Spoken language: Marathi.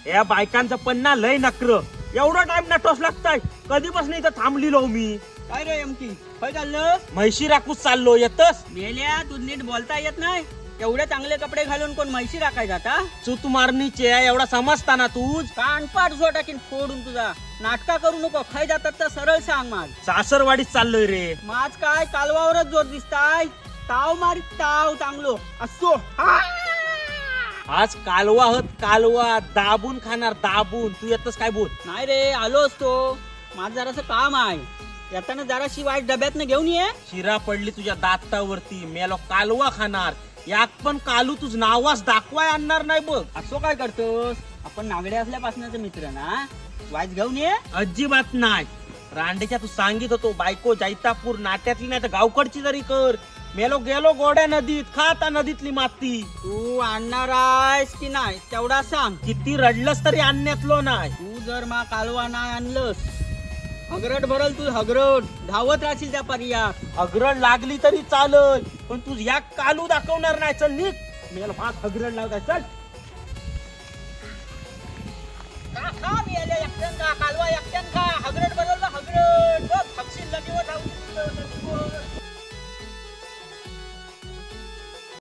या बायकांचं पण ना लय नकर, एवढा टाइम नटोस लागताय. कधीपासून इथं थांबलेलो मी. काय रे एमकी काय चाललं? म्हैशी राखूच चाललो. येतस? मेल्या तू नीट बोलता येत नाही. एवढे चांगले कपडे घालून कोण म्हैशी राखायचा आता? चूत मारणीचे एवढा समजताना तूच. कानपाट जो टाकीन फोडून तुझा. नाटका करू नको. खाय जातात तर सरळ सांग माझ. सासरवाडीत चाललोय रे. माझ काय कालवावरच जोर दिसताय. ताव मारी ताव चांगलो असो. आज कालवा कालवा दाबून खाणार दाबून. तू येतस काय बोल. नाही रे आलो असतो. माझं जरासं काम आहे. येताना जराशी वाईट डब्यातनं घेऊन ये. शिरा पडली तुझ्या दातावरती. मेलो कालवा खाणार. यात पण कालू तुझ नावास दाखवाय आणणार नाही बघ. असो काय करतोस? आपण नागडे असल्यापासूनच मित्र ना. वाईट घेऊन ये. अजिबात नाही. रांडेच्या तू सांगित होतो बायको जैतापूर नाट्यातली नाही तर गावकडची तरी कर. मेलो गेलो गोड्या नदीत. खा आता नदीतली माती. तू आणणार आहेस की नाही तेवढा सांग. किती रडलंस तरी आणण्यातलो नाही. तू जर मा कालवा नाही आणलंस हगरट भरल तू हगरट. धावत राहशील त्या पर्यात. हगरड लागली तरी चालल पण तू या कालू दाखवणार नाही. चल निघ. मेलो माझ हगरड लावताय. चल कालवा एकट्यान खा हगरट भरल